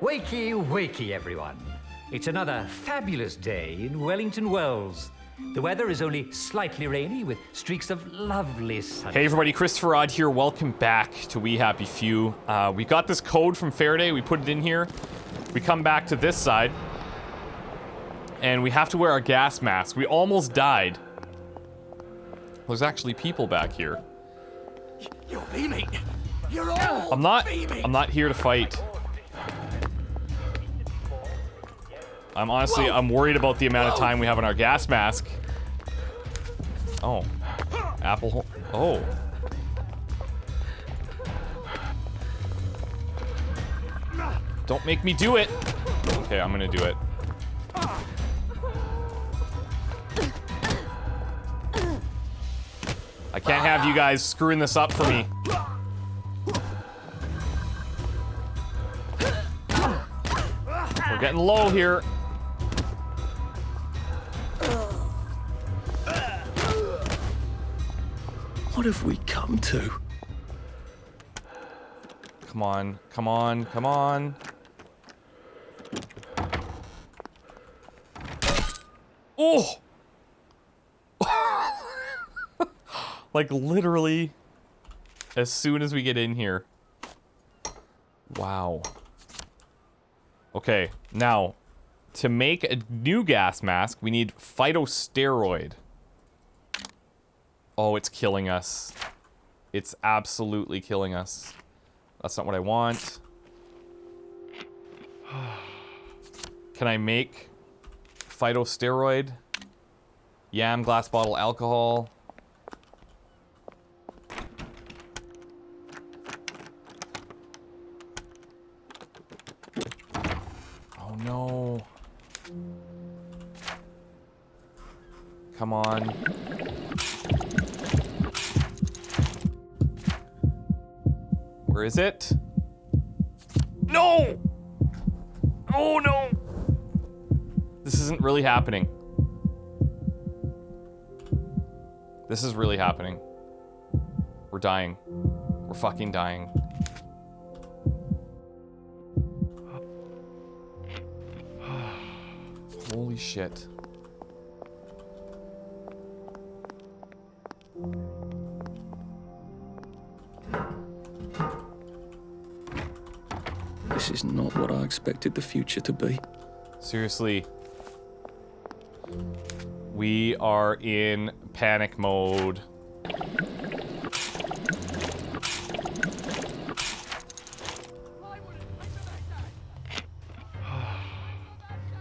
Wakey, wakey, everyone. It's another fabulous day in Wellington Wells. The weather is only slightly rainy with streaks of lovely sun. Hey everybody, ChristopherOdd here. Welcome back to We Happy Few. We got this code from Faraday. We put it in here. We come back to this side. And we have to wear our gas mask. We almost died. There's actually people back here. You're beaming. You're all I'm not here to fight. I'm worried about the amount of time we have on our gas mask. Oh. Apple. Oh. Don't make me do it. Okay, I'm gonna do it. I can't have you guys screwing this up for me. We're getting low here. What have we come to? Come on, come on, come on. Oh! Like literally as soon as we get in here. Wow. Okay, now to make a new gas mask, we need phytosteroid. Oh, it's killing us. It's absolutely killing us. That's not what I want. Can I make phytosteroid? Yam, glass bottle, alcohol. Oh no. Come on. Where is it? No! Oh no! This isn't really happening. This is really happening. We're dying. We're fucking dying. Holy shit. This is not what I expected the future to be. Seriously. We are in panic mode.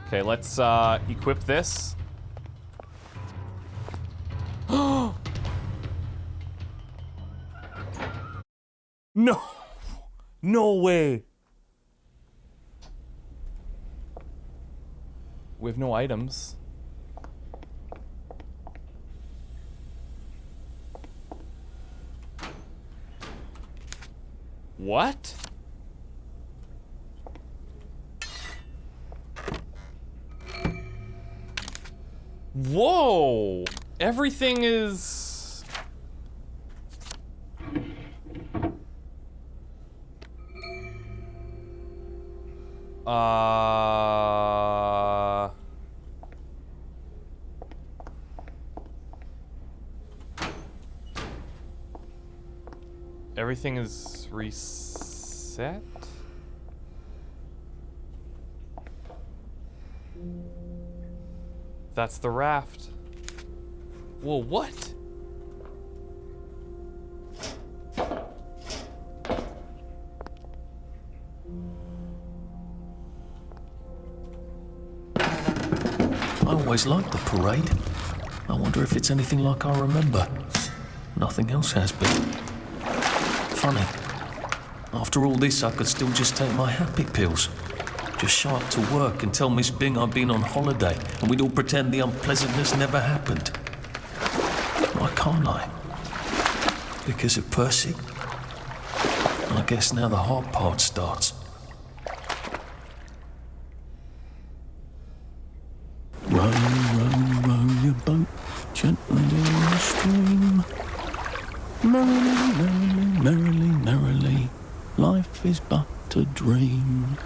Okay, let's equip this. No! No way! We have no items. What? Whoa! Everything is... Everything is reset? That's the raft. Whoa, what? I always liked the parade. I wonder if it's anything like I remember. Nothing else has been. Funny. After all this, I could still just take my happy pills. Just show up to work and tell Miss Bing I'd been on holiday, and we'd all pretend the unpleasantness never happened. Why can't I? Because of Percy? I guess now the hard part starts. Row, row, row your boat gently down the stream. Merrily, merrily, merrily, merrily, life is but a dream.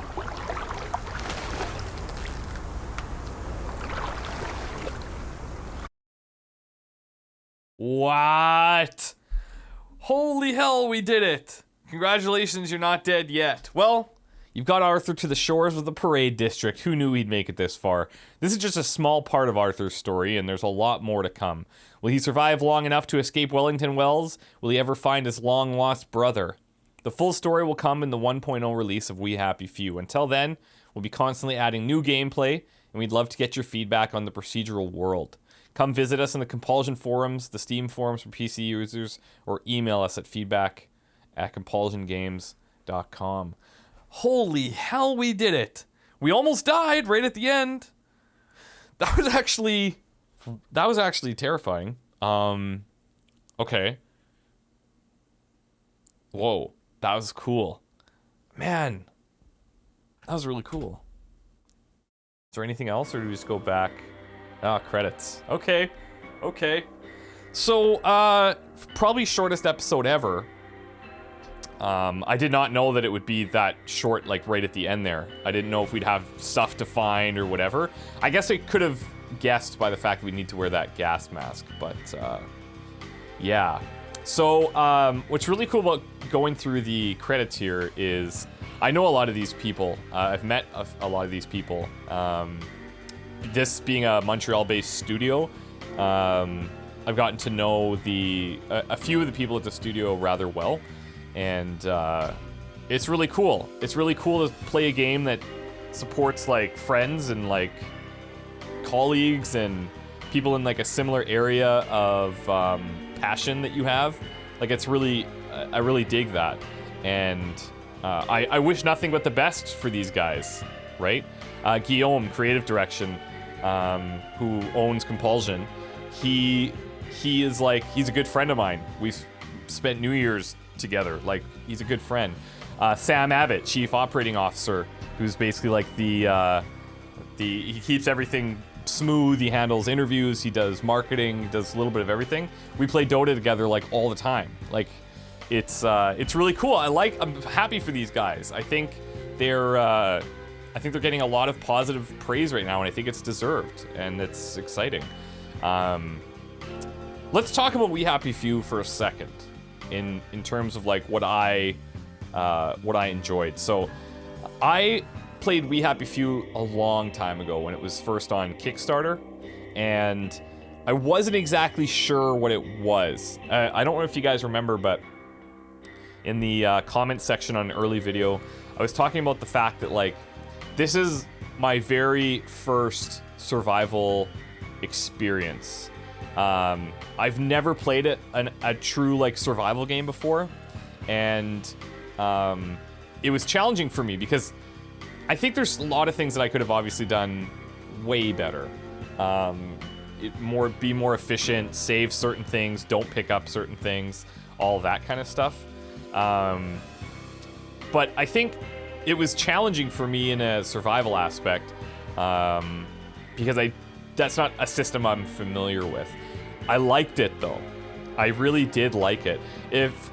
What? Holy hell, we did it. Congratulations, you're not dead yet. Well, you've got Arthur to the shores of the Parade District. Who knew he'd make it this far? This is just a small part of Arthur's story, and there's a lot more to come. Will he survive long enough to escape Wellington Wells? Will he ever find his long-lost brother? The full story will come in the 1.0 release of We Happy Few. Until then, we'll be constantly adding new gameplay, and we'd love to get your feedback on the procedural world. Come visit us in the Compulsion forums, the Steam forums for PC users, or email us at feedback@compulsiongames.com. Holy hell, we did it! We almost died right at the end. That was actually terrifying. Okay. Whoa, that was cool. Man, that was really cool. Is there anything else, or do we just go back? Ah, credits. Okay. So, probably shortest episode ever. I did not know that it would be that short, like, right at the end there. I didn't know if we'd have stuff to find or whatever. I guess I could have guessed by the fact that we need to wear that gas mask, but, yeah. So, what's really cool about going through the credits here is I know a lot of these people. I've met a lot of these people. This being a Montreal-based studio, I've gotten to know a few of the people at the studio rather well, and it's really cool. It's really cool to play a game that supports like friends and like colleagues and people in like a similar area of passion that you have. Like it's really, I really dig that, and I wish nothing but the best for these guys, right? Guillaume, creative direction, who owns Compulsion, he's a good friend of mine. We've spent New Year's together. Like, he's a good friend. Sam Abbott, chief operating officer, who's basically like he keeps everything smooth. He handles interviews. He does marketing. He does a little bit of everything. We play Dota together like all the time. Like, it's really cool. I'm happy for these guys. I think they're getting a lot of positive praise right now, and I think it's deserved, and it's exciting. Let's talk about We Happy Few for a second, in terms of like what I enjoyed. So, I played We Happy Few a long time ago when it was first on Kickstarter, and I wasn't exactly sure what it was. I don't know if you guys remember, but in the comment section on an early video, I was talking about the fact that like, this is my very first survival experience. I've never played a true like survival game before, and it was challenging for me because I think there's a lot of things that I could have obviously done way better. Be more efficient, save certain things, don't pick up certain things, all that kind of stuff. But I think it was challenging for me in a survival aspect, because that's not a system I'm familiar with. I liked it though. I really did like it.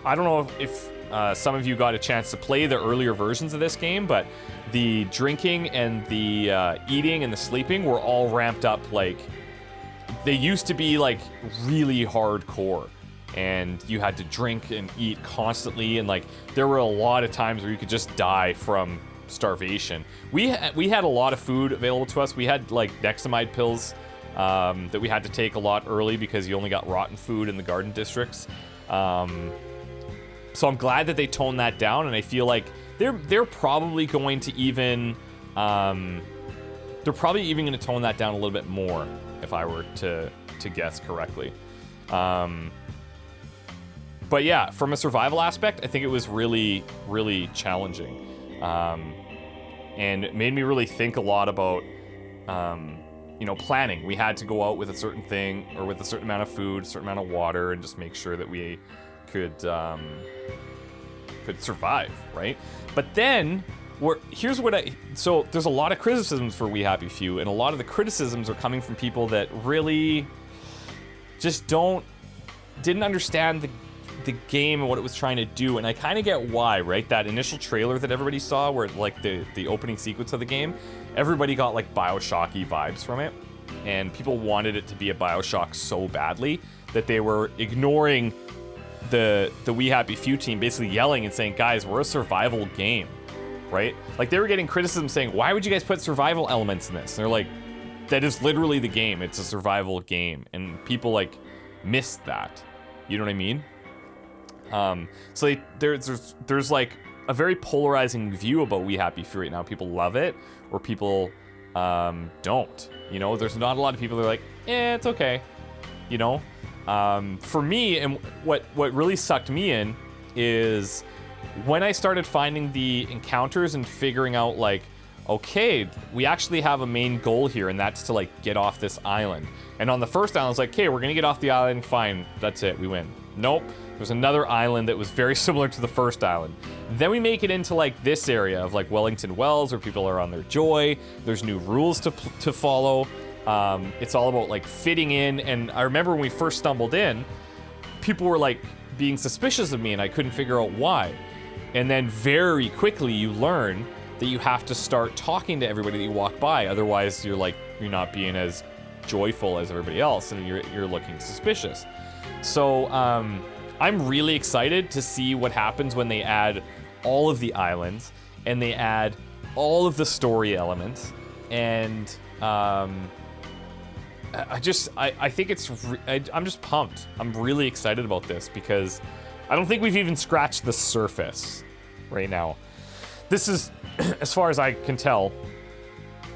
I don't know if some of you got a chance to play the earlier versions of this game, but the drinking and the eating and the sleeping were all ramped up. Like, they used to be like really hardcore, and you had to drink and eat constantly, and like there were a lot of times where you could just die from starvation. We had a lot of food available to us. We had like Nexamide pills that we had to take a lot early because you only got rotten food in the garden districts. So I'm glad that they toned that down, and I feel like they're probably going to even going to tone that down a little bit more if I were to guess correctly. But yeah, from a survival aspect, I think it was really, really challenging. And it made me really think a lot about, planning. We had to go out with a certain thing, or with a certain amount of food, a certain amount of water, and just make sure that we could survive, right? But then, so there's a lot of criticisms for We Happy Few, and a lot of the criticisms are coming from people that really just didn't understand the game and what it was trying to do, and I kind of get why, right? That initial trailer that everybody saw, where like the opening sequence of the game, everybody got like Bioshocky vibes from it, and people wanted it to be a BioShock so badly that they were ignoring the We Happy Few team, basically yelling and saying, guys, we're a survival game, right? Like, they were getting criticism saying, why would you guys put survival elements in this? And they're like, that is literally the game. It's a survival game. And people, like, missed that. You know what I mean? So there's like a very polarizing view about We Happy Few right now. People love it, or people don't. You know, there's not a lot of people that are like, it's okay. You know? For me, and what really sucked me in is when I started finding the encounters and figuring out, like, okay, we actually have a main goal here, and that's to, like, get off this island. And on the first island, it's like, okay, we're gonna get off the island, fine, that's it, we win. Nope, there's another island that was very similar to the first island. Then we make it into, like, this area of, like, Wellington Wells, where people are on their joy. There's new rules to follow. It's all about, like, fitting in. And I remember when we first stumbled in, people were, like, being suspicious of me, and I couldn't figure out why. And then very quickly you learn that you have to start talking to everybody that you walk by. Otherwise, you're not being as joyful as everybody else, and you're looking suspicious. So I'm really excited to see what happens when they add all of the islands and they add all of the story elements. And I think I'm just pumped. I'm really excited about this because I don't think we've even scratched the surface right now. This is, as far as I can tell,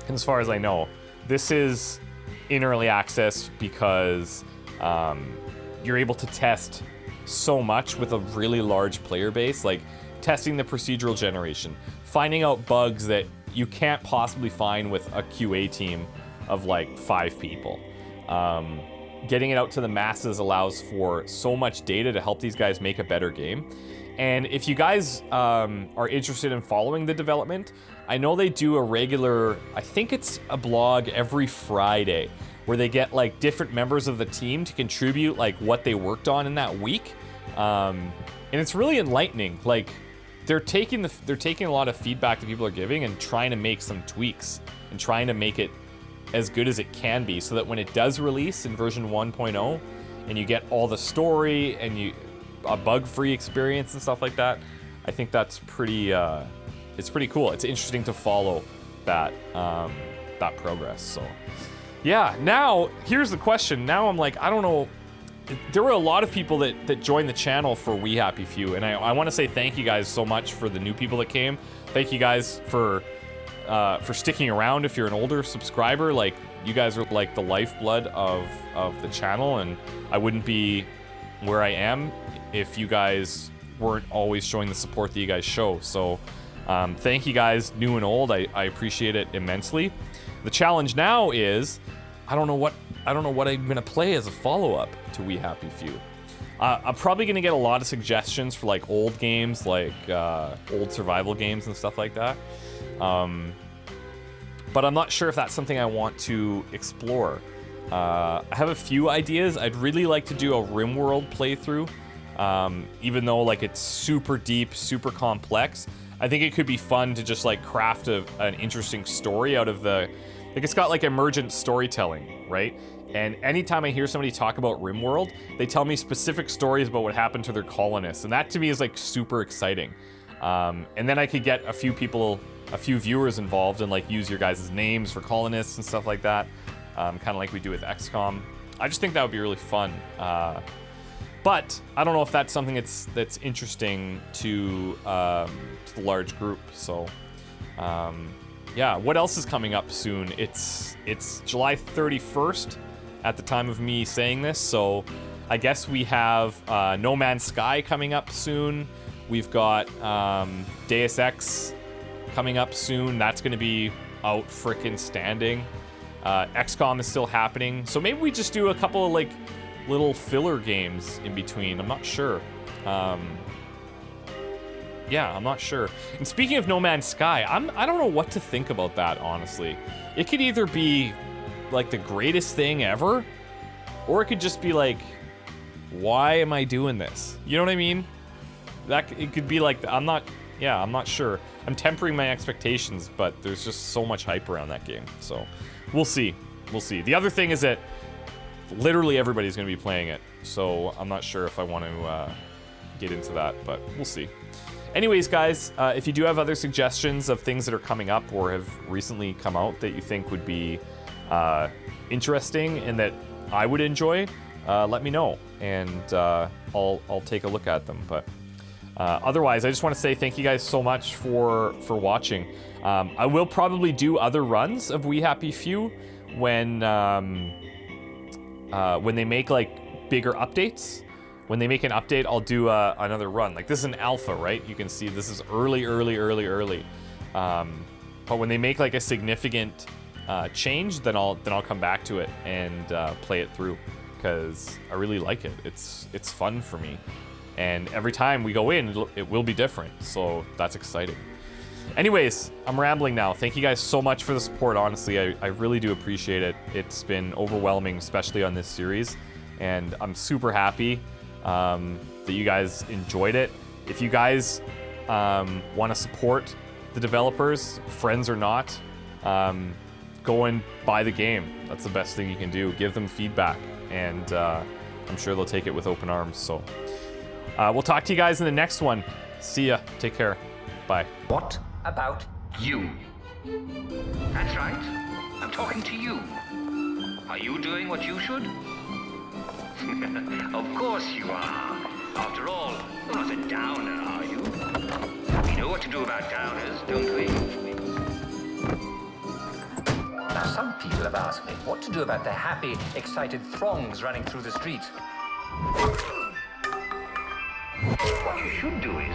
and as far as I know, this is in early access because you're able to test so much with a really large player base, like testing the procedural generation, finding out bugs that you can't possibly find with a QA team of like 5 people. Getting it out to the masses allows for so much data to help these guys make a better game. And if you guys are interested in following the development, I know they do a regular, I think it's a blog every Friday, where they get like different members of the team to contribute like what they worked on in that week. And it's really enlightening. Like they're taking a lot of feedback that people are giving and trying to make some tweaks and trying to make it as good as it can be, so that when it does release in version 1.0 and you get all the story and a bug-free experience and stuff like that, I think that's pretty it's pretty cool. It's interesting to follow that that progress. So yeah, now here's the question. Now I'm like, I don't know, there were a lot of people that joined the channel for We Happy Few, and I want to say thank you guys so much for the new people that came. Thank you guys for sticking around. If you're an older subscriber, like, you guys are like the lifeblood of the channel, and I wouldn't be where I am if you guys weren't always showing the support that you guys show. So thank you guys, new and old. I appreciate it immensely. The challenge now is I don't know what I'm gonna play as a follow-up to We Happy Few. I'm probably gonna get a lot of suggestions for like old games, like old survival games and stuff like that. But I'm not sure if that's something I want to explore. I have a few ideas. I'd really like to do a RimWorld playthrough, even though like it's super deep, super complex. I think it could be fun to just like craft an interesting story out of the, like, it's got like emergent storytelling, right? And anytime I hear somebody talk about RimWorld, they tell me specific stories about what happened to their colonists, and that to me is like super exciting. And then I could get a few viewers involved and like use your guys' names for colonists and stuff like that, kind of like we do with XCOM. I just think that would be really fun. But I don't know if that's something that's interesting to the large group. So yeah, what else is coming up soon? It's July 31st at the time of me saying this, so I guess we have No Man's Sky coming up soon. We've got Deus Ex coming up soon. That's going to be out frickin' standing. XCOM is still happening. So maybe we just do a couple of like little filler games in between. I'm not sure. Yeah, I'm not sure. And speaking of No Man's Sky, I don't know what to think about that, honestly. It could either be like the greatest thing ever, or it could just be like, why am I doing this? You know what I mean? It could be like, I'm not sure. I'm tempering my expectations, but there's just so much hype around that game. So we'll see. we'll see. The other thing is that literally everybody's going to be playing it, so I'm not sure if I want to get into that, but we'll see. Anyways, guys, if you do have other suggestions of things that are coming up or have recently come out that you think would be interesting and that I would enjoy, let me know, and I'll take a look at them. But otherwise, I just want to say thank you guys so much for watching. I will probably do other runs of We Happy Few when they make like bigger updates. When they make an update, I'll do another run. Like this is an alpha, right? You can see this is early. But when they make like a significant change, then I'll come back to it and play it through, because I really like it. It's fun for me, and every time we go in, it will be different. So that's exciting. Anyways, I'm rambling now. Thank you guys so much for the support. Honestly, I really do appreciate it. It's been overwhelming, especially on this series, and I'm super happy that you guys enjoyed it. If you guys want to support the developers, friends or not, go and buy the game. That's the best thing you can do. Give them feedback, and I'm sure they'll take it with open arms. So we'll talk to you guys in the next one. See ya. Take care. Bye. What about you? That's right. I'm talking to you. Are you doing what you should? Of course you are. After all, you're not a downer, are you? We know what to do about downers, don't we? Now, some people have asked me what to do about the happy, excited throngs running through the street. What you should do is